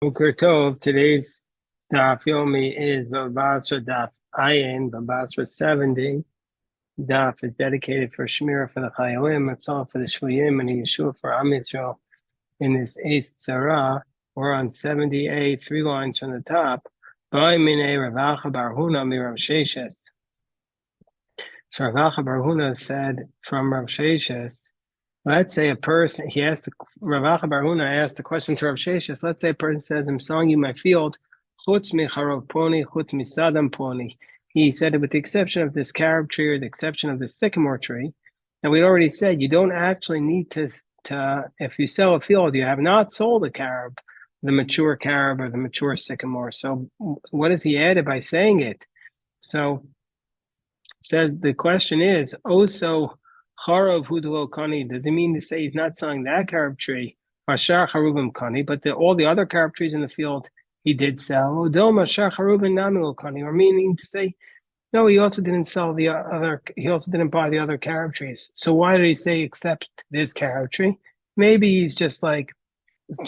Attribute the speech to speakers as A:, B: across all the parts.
A: Boker Tov. Today's daf yomi is Bava Basra daf Ayin, Bava Basra 70. Daf is dedicated for Shmira for the Chayalim, it's all for the Shvuyim and Yeshua for Am Yisrael. In this Eis Tzara, we're on 78, 3 lines from the top. Ba'ay minei Rav Acha bar Huna mi Rav Sheshes. So Rav Acha bar Huna said from Rav Sheshes, let's say a person, Rav Acha bar Huna asked the question to Rav Sheshes, let's say a person says, I'm selling you my field, chutz mi charov poni, chutz mi sadam poni. He said it with the exception of this carob tree or the exception of this sycamore tree. And we already said you don't actually need to if you sell a field, you have not sold a carob, the mature carob or the mature sycamore. So what has he added by saying it? So says the question is, also Charov Hudlo Kani, does it mean to say he's not selling that carob tree, Mashar Charuvim Kani, but all the other carob trees in the field he did sell? Odom Mashar Charuvim Namil Kani, or meaning to say, no, he also didn't sell the other, he also didn't buy the other carob trees. So why did he say except this carob tree? Maybe he's just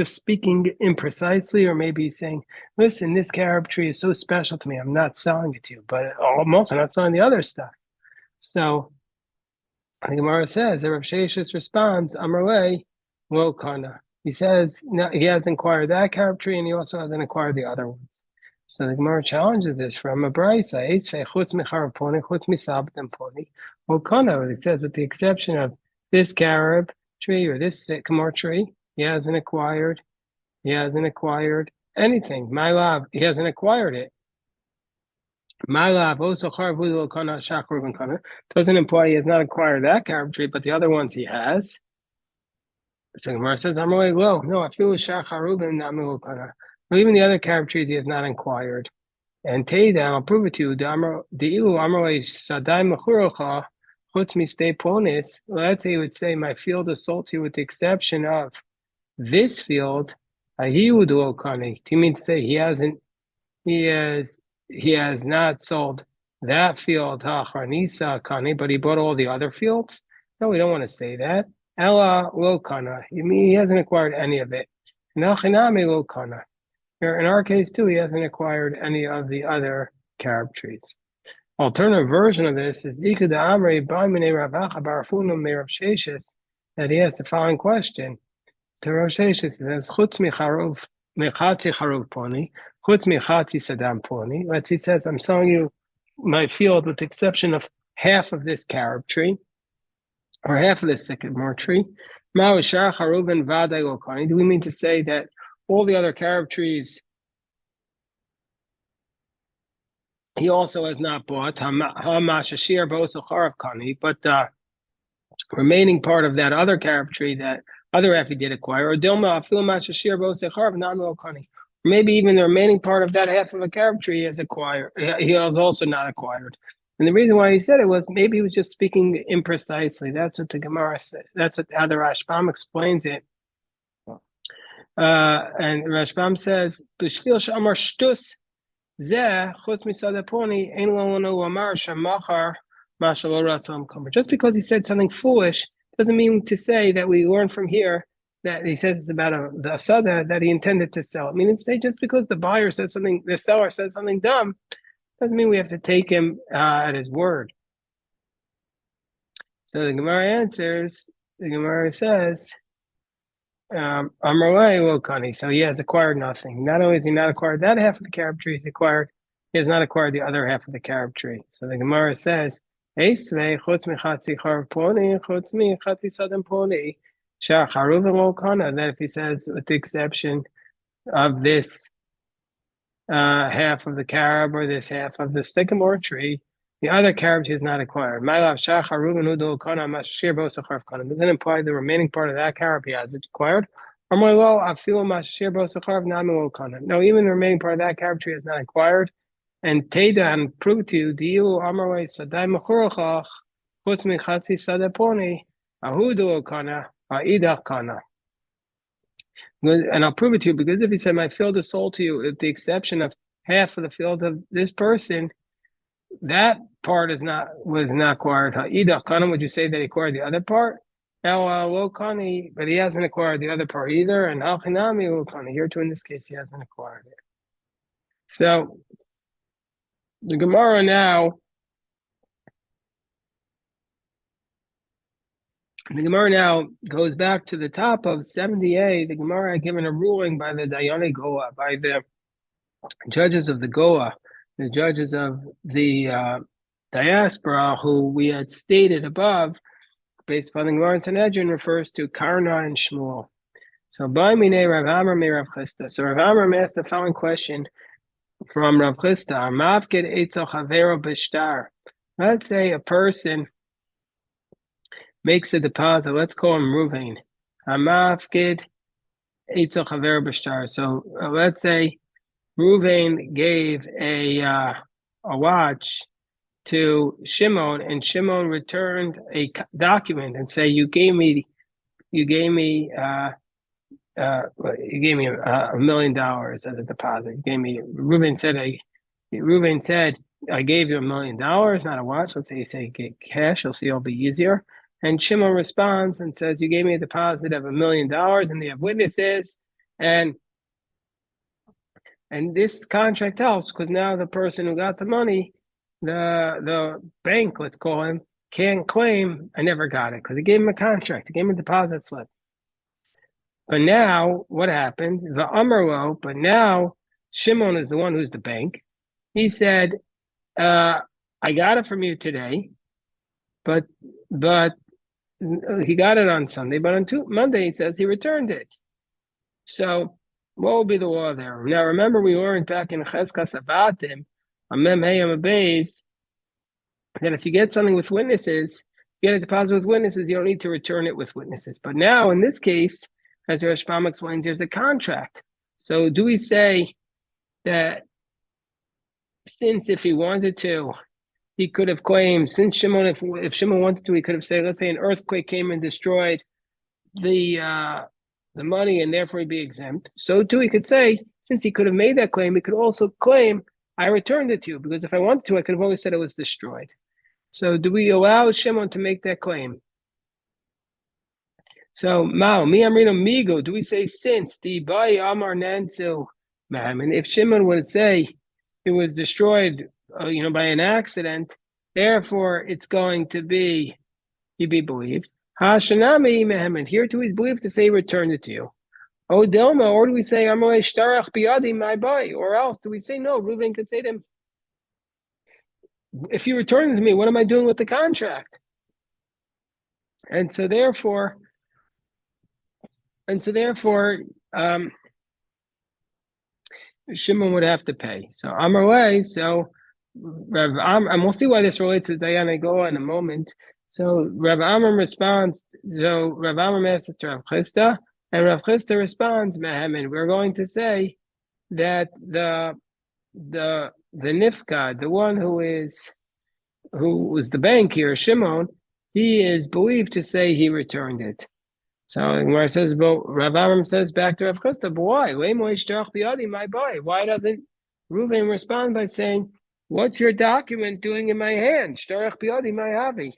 A: speaking imprecisely, or maybe he's saying, listen, this carob tree is so special to me, I'm not selling it to you, but I'm also not selling the other stuff. So the Gemara says that Rav Sheshes responds, Amrle, lo kana. He says no, he has inquired that carob tree, and he also hasn't acquired the other ones. So the Gemara challenges this from a brisa. Chutz micharav poni, chutz misabatim poni, lo kana. He says with the exception of this carob tree or this sycamore tree, he hasn't acquired anything. My love, he hasn't acquired it. My love also doesn't imply he has not acquired that carob tree, but the other ones he has. So Gemara says, I'm really low. No, I feel shacharubim not kana. Even the other carob trees he has not acquired. And Teida, I'll prove it to you. Let's say he would say, my field is sold to you with the exception of this field. Do you mean to say he has not sold that field, but he bought all the other fields? No, we don't want to say that. Ella Wilkana. You mean he hasn't acquired any of it. Nachinami Wilkana. In our case, too, he hasn't acquired any of the other carob trees. Alternative version of this is that he has the following question to Rav Sheshes. It says, Chutz michatzi charov poni, chutz michatzi sadam poni. He says, I'm selling you my field with the exception of half of this carob tree or half of this sycamore tree. Do we mean to say that all the other carob trees he also has not bought, but the remaining part of that other carob tree, that other half he did acquire, or maybe even the remaining part of that half of a carob tree has acquired, he has also not acquired. And the reason why he said it was maybe he was just speaking imprecisely. That's what the Gemara said. That's how the Rashbam explains it. And Rashbam says, just because he said something foolish doesn't mean to say that we learn from here that he says it's about the asada that he intended to sell. I mean, say just because the seller says something dumb, doesn't mean we have to take him at his word. So the Gemara answers. The Gemara says, so he has acquired nothing. Not only has he not acquired that half of the carob tree, he has not acquired the other half of the carob tree. So the Gemara says, that if he says with the exception of this half of the carob or this half of the sycamore tree, the other carob tree is not acquired. Doesn't imply the remaining part of that carob he has acquired. No, even the remaining part of that carob tree is not acquired. And Teda, and prove to you, Diu Amarway Sadai Makurachach, Put me Chatzi Sadaponi, Ahudu Kana, Aida Kana. And I'll prove it to you, because if he said, my field is sold to you, with the exception of half of the field of this person, that part was not acquired. Ha'ida Kana, would you say that he acquired the other part? Now, Lokani, but he hasn't acquired the other part either, and Halchinami Lokani. Here too, in this case, he hasn't acquired it. So the Gemara now goes back to the top of 70a. The Gemara had given a ruling by the Dayani Goa, by the judges of the Goa, the judges of the diaspora, who we had stated above, based upon the Gemara in Sanhedrin, refers to Karna and Shmuel. So by Mine Rav Amar me Rav Chisda. So Rav Amar asked the following question from Rav Chisda: Mafkid Eitzel Chavero B'Shtar. Let's say a person makes a deposit. Let's call him Ruvain. Mafkid Eitzel Chavero B'Shtar. So let's say Ruvain gave a watch to Shimon, and Shimon returned a document and say, "You gave me $1 million as a deposit. You gave me." Reuben said, "I gave you $1 million, not a watch." Let's say you say cash. You'll see it'll be easier. And Shimon responds and says, "You gave me a deposit of $1 million, and they have witnesses, and this contract helps because now the person who got the money, the bank, let's call him, can't claim I never got it because he gave him a contract. He gave him a deposit slip." But now what happens? The Amarlo, but now Shimon is the one who's the bank. He said, I got it from you today, but he got it on Sunday, but on Monday he says he returned it. So what will be the law there? Now remember, we learned back in Cheskas Avatim, Amem Heyam Abeis, that if you get something with witnesses, you get a deposit with witnesses, you don't need to return it with witnesses. But now in this case, as Rashbam explains, there's a contract. So do we say that since if he wanted to, he could have claimed, since Shimon, if Shimon wanted to, he could have said, let's say an earthquake came and destroyed the money and therefore he'd be exempt. So too, he could say, since he could have made that claim, he could also claim, I returned it to you, because if I wanted to, I could have always said it was destroyed. So do we allow Shimon to make that claim? So Mao, mi amrino migo, do we say since the Bai Amar Nansu, and if Shimon would say it was destroyed by an accident, therefore it's going to be he'd be believed. Hashanami Mehemen, here too he's believed to say he returned it to you. Oh Dilma, or do we say Amalei Shtarach Biadi my Bai, or else do we say no, Reuven could say to him, if you return it to me, what am I doing with the contract? And so therefore, Shimon would have to pay. So Amarle, and we'll see why this relates to Dayana Goa in a moment. So Rav Amram responds. So Rav Amram asks to Rav Chisda, and Rav Chisda responds, Mehemen, we're going to say that the nifka, the one who was the bank here, Shimon, he is believed to say he returned it. So Gemara says, but Rav Amram says back to Rav Chisda, but why? Why doesn't Reuven respond by saying, what's your document doing in my hand? Shtarach biyadi my havi.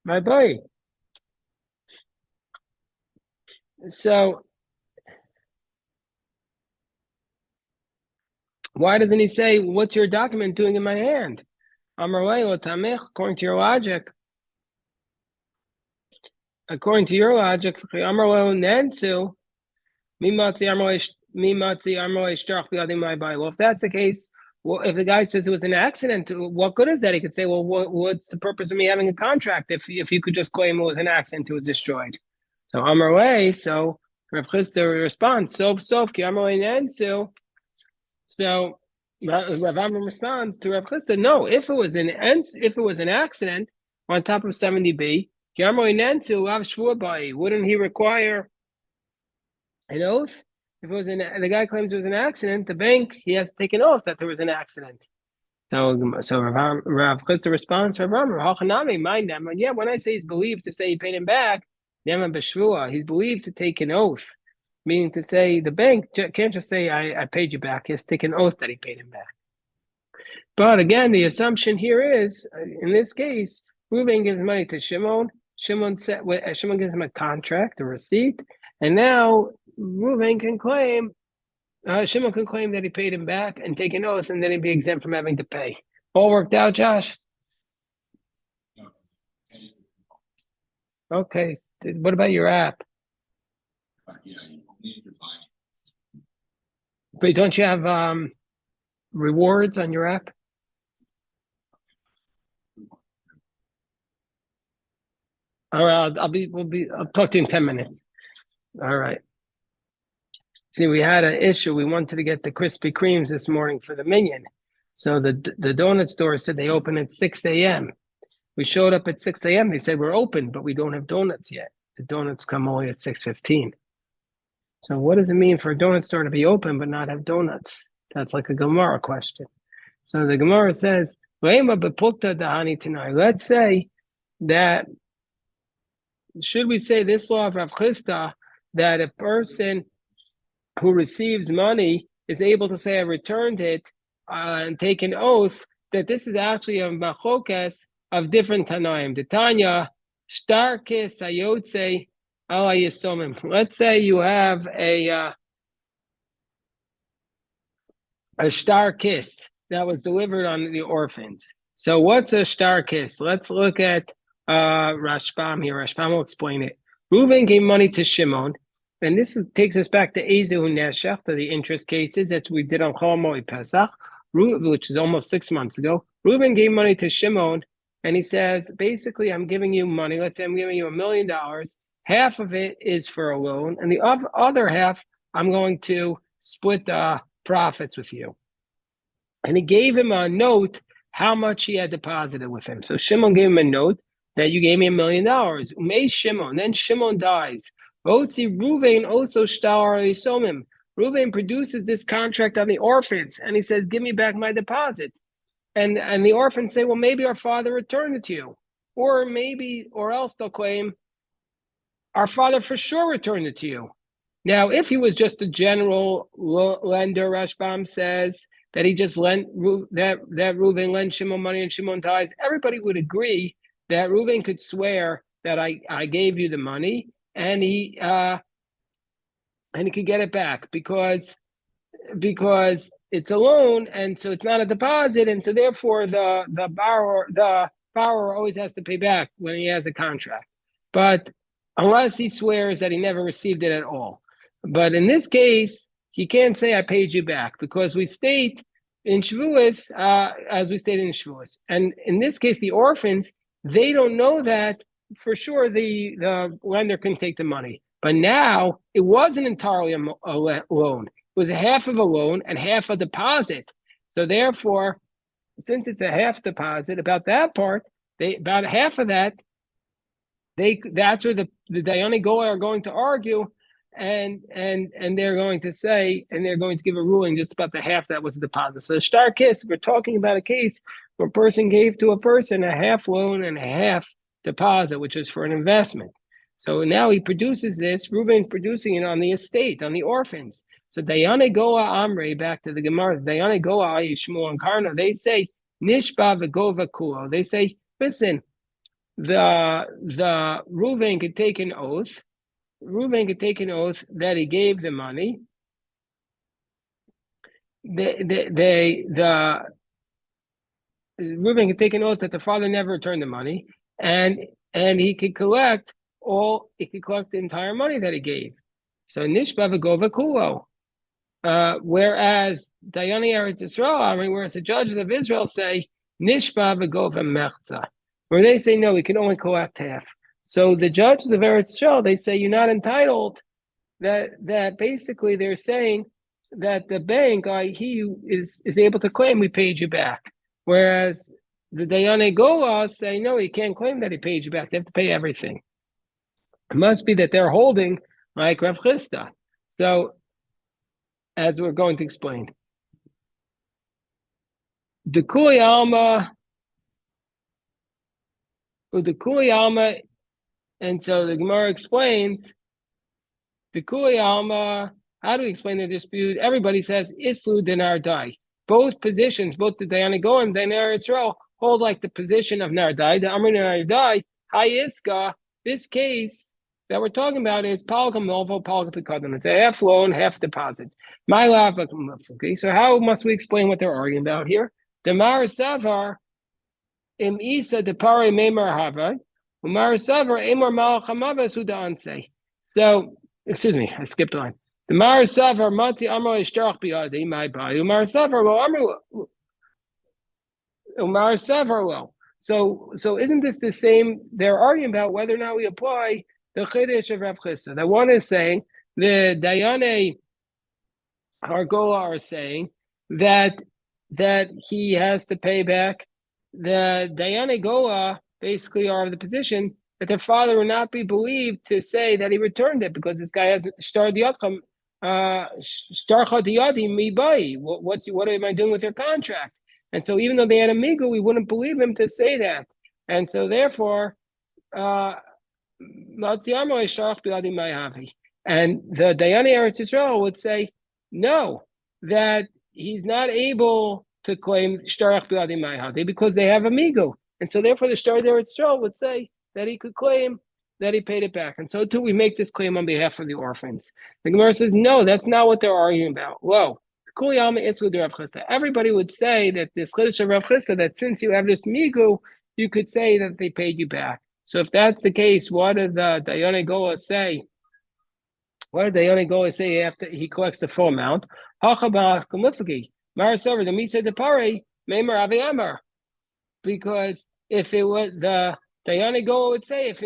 A: My boy. So why doesn't he say, what's your document doing in my hand? According to your logic, well, if that's the case, well, if the guy says it was an accident, what good is that? He could say, well, what's the purpose of me having a contract if you could just claim it was an accident, it was destroyed? So Amarle, so Rav Chisda responds, so Rav Amram responds to Rav Chisda, no, if it was an accident on top of 70b, wouldn't he require an oath? If it was the guy claims it was an accident, the bank, he has to take an oath that there was an accident. So Rav Chisda responds, Rav Amram, yeah, when I say he's believed to say he paid him back, he's believed to take an oath, meaning to say the bank can't just say I paid you back. He has to take an oath that he paid him back. But again, the assumption here is, in this case, Reuven gives money to Shimon, Shimon gives him a contract, a receipt, and now Reuven can claim, Shimon can claim that he paid him back and take an oath, and then he'd be exempt from having to pay. All worked out, Josh? Okay. What about your app? But don't you have rewards on your app? All right, I'll talk to you in 10 minutes. All right. See, we had an issue. We wanted to get the Krispy Kremes this morning for the minion. So the donut store said they open at 6 a.m. We showed up at 6 a.m. They said we're open, but we don't have donuts yet. The donuts come only at 6:15. So what does it mean for a donut store to be open but not have donuts? That's like a Gemara question. So the Gemara says, let's say that, should we say this law of Rav Chisda, that a person who receives money is able to say, I returned it, and take an oath, that this is actually a machokes of different Tanaim. The Tanya, Shtarkis Ayotze Ala Yisomim. Let's say you have a star kiss that was delivered on the orphans. So what's a star kiss? Let's look at Rashbam here. Rashbam will explain it. Reuven gave money to Shimon, and this takes us back to Ezehu Neshach, to the interest cases that we did on Chol Moed Pesach, which is almost 6 months ago. Reuven gave money to Shimon, and he says, basically, I'm giving you money. Let's say I'm giving you $1 million. Half of it is for a loan, and the other half, I'm going to split the profits with you. And he gave him a note how much he had deposited with him. So Shimon gave him a note that you gave me $1 million. Umei Shimon, then Shimon dies. Otzi Reuven also shtar Yisomim. Reuven produces this contract on the orphans, and he says, give me back my deposit. And the orphans say, well, maybe our father returned it to you. Or else they'll claim, our father for sure returned it to you. Now, if he was just a general lender, Rashbam says that he just lent that Reuven lent Shimon money and Shimon dies, everybody would agree that Reuven could swear that I gave you the money, and he could get it back because it's a loan, and so it's not a deposit, and so therefore the borrower always has to pay back when he has a contract. But unless he swears that he never received it at all. But in this case, he can't say I paid you back, because we state in Shavuos, as we stated in Shavuos. And in this case, the orphans, they don't know that for sure the lender can take the money. But now it wasn't entirely a loan. It was a half of a loan and half a deposit. So therefore, since it's a half deposit, about that part, about half of that, that's where the Dayani Goy are going to argue, and they're going to say, and they're going to give a ruling just about the half that was a deposit. So the Shtar Kiss, we're talking about a case where a person gave to a person a half loan and a half deposit, which is for an investment. So now he produces this, Reuben's producing it on the estate, on the orphans. So Dayane Goa Amre, back to the Gemara, Dayane Goa Yishmu and Karna, they say, Nishba V'gova Kuo. They say, listen, the Reuven could take an oath. Reuven could take an oath that he gave the money. Reuven could take an oath that the father never returned the money, and he could collect the entire money that he gave. So Nishba V'gova Kulo. Whereas Dayani Eretz Yisrael, whereas the judges of Israel say Nishba V'gova Mechza, where they say no, we can only collect half. So the judges of Eretz Yisrael, they say you're not entitled. That basically they're saying that the bank, he is able to claim we paid you back. Whereas the Dayane Goa say no, he can't claim that he paid you back. They have to pay everything. It must be that they're holding like Rav Chisda. So, as we're going to explain, the Kuli Alma, and so the Gemara explains the Kuli Alma. How do we explain the dispute? Everybody says Islu Dinar Dai. Both positions, both the Dayane Goa and Dayane Yisrael, hold like the position of Nardai. The Amr Nardai, Hayiska, this case that we're talking about is Palkam Novo, Palkam Pikadon. It's a half loan, half deposit. My love, okay, so how must we explain what they're arguing about here? The Mar Savar Im Isa de Pare Memar Hava, Umar Savar Emor Malachamavas Udanse. So, excuse me, I skipped a line. The Mar Savar Mati Amro Ishtarach Biadi, my body. Umar Savar Lo Amro Umar Savar Lo. So isn't this the same? They're arguing about whether or not we apply the Chiddush of Rav Chisda. That one is saying the Dayane Hargola are saying that he has to pay back. The Dayane Goa basically are of the position that their father will not be believed to say that he returned it because this guy hasn't started the outcome. What am I doing with your contract? And so even though they had a migu, we wouldn't believe him to say that. And so therefore, and the Dayane Eretz Yisrael would say, no, that he's not able to claim Shtarach Biladi Mayhadi because they have amigo. And so therefore the Shtar Eretz Yisrael would say that he could claim that he paid it back. And so too we make this claim on behalf of the orphans. The Gemara says, no, that's not what they're arguing about. Whoa. Everybody would say that this Chiddush of Rav Chisda, that since you have this migu, you could say that they paid you back. So if that's the case, what did the Dayane Goa say? What did Dayane Goa say after he collects the full amount? Because if it was the Dayane Goa would say, if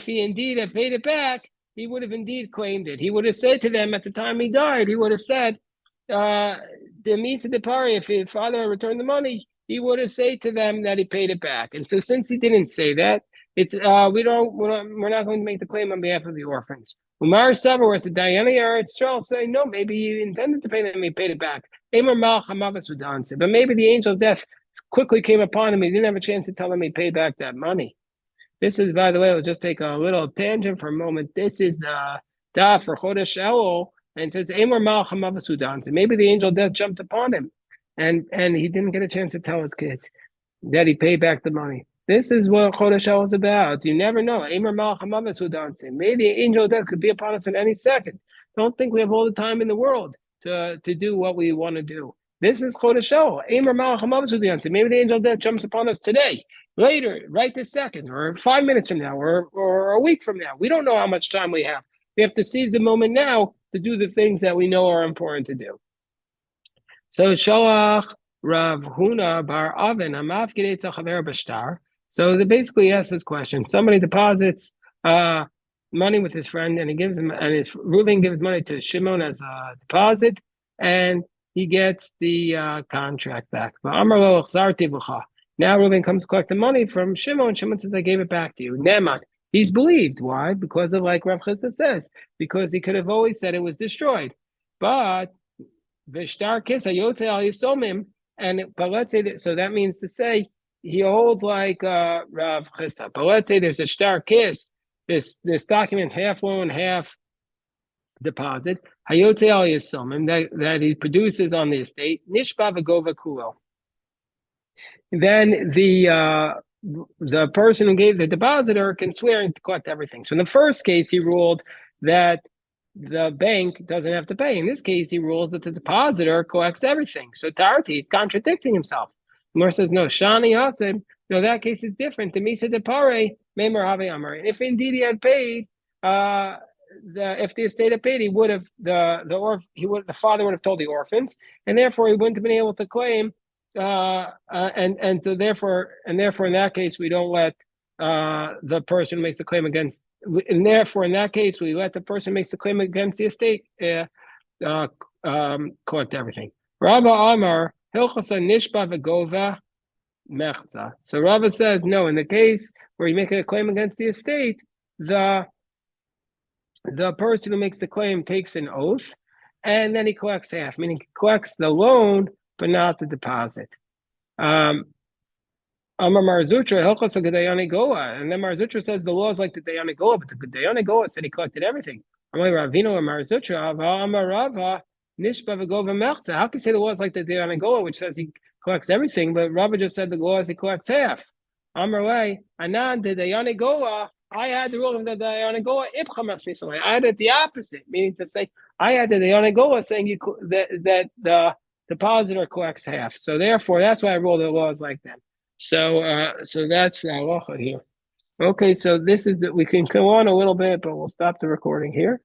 A: he indeed had paid it back, he would have indeed claimed it. He would have said to them at the time he died, he would have said, the Misa de Pari, if his father returned the money, he would have said to them that he paid it back. And so since he didn't say that, it's we're not going to make the claim on behalf of the orphans. Umar Savar, whereas the Dayane Eretz Yisrael say, no, maybe he intended to pay them, he paid it back. But maybe the angel of death quickly came upon him, he didn't have a chance to tell him he paid back that money. This is, by the way, we'll just take a little tangent for a moment. This is the daf for Chodesh Elul, and it says, Emor Mal Chamav Sudan. So maybe the angel of death jumped upon him, and he didn't get a chance to tell his kids that he paid back the money. This is what Chodesh Elul is about. You never know. Emor Mal Chamav Sudan. Maybe the angel of death could be upon us in any second. Don't think we have all the time in the world to do what we want to do. This is Chodesh Elul. Emor Mal Chamav Sudan. Maybe the angel of death jumps upon us today. Later, right this second, or 5 minutes from now, or a week from now. We don't know how much time we have. We have to seize the moment now to do the things that we know are important to do. So Shalach Rav Huna Bar Avin Amav Gedetza Chaver Bashtar. So they basically asks this question: somebody deposits money with his friend, and he gives him, and his Reuven gives money to Shimon as a deposit, and he gets the contract back. Now Reuven comes to collect the money from Shimon, and Shimon says, I gave it back to you. Neman. He's believed. Why? Because of, like Rav Chisda says, because he could have always said it was destroyed. But Vishtar Kis Ayote Al Yisomim, but let's say that, so that means to say he holds like Rav Chisda. But let's say there's a Shtar Kis, this document, half loan, half deposit, Hayote Al Yisomim, that he produces on the estate, Nishba V'Gova Kulo. Then the person who gave the depositor can swear and collect everything. So in the first case, he ruled that the bank doesn't have to pay. In this case, he rules that the depositor collects everything. So Tarti is contradicting himself. Mor says, no, Shani Hasim, no, that case is different. The Misa de Pare, Memer Have Amar. And if indeed he had paid, if the estate had paid, he would have the father would have told the orphans, and therefore he wouldn't have been able to claim. So therefore in that case we don't let the person who makes the claim against, and therefore in that case we let the person who makes the claim against the estate collect everything. Rabba Amar Hilchasa Nishba V'Gova Mechza. So Rabba says no, in the case where you make a claim against the estate, the person who makes the claim takes an oath, and then he collects half, meaning he collects the loan but not the deposit. Amar Marzutra, Hilchos Dayane Goa, and then Marzutra says the law is like the Dayane Goa, but the Dayane Goa said he collected everything. Amar Ravino and Marzutra, Amar Rava, Nishba V'Gova Mechza. How can you say the law is like the Dayane Goa, which says he collects everything, but Rava just said the law is he collects half? Amrway, Anan the Dayanigoa. I had the rule of the Dayanigoa Ibchamas. I had it the opposite, meaning to say I had the Dayanigoa saying that the depositor collects half. So therefore, that's why I ruled the laws like that. So that's the halacha here. Okay, so this is that we can go on a little bit, but we'll stop the recording here.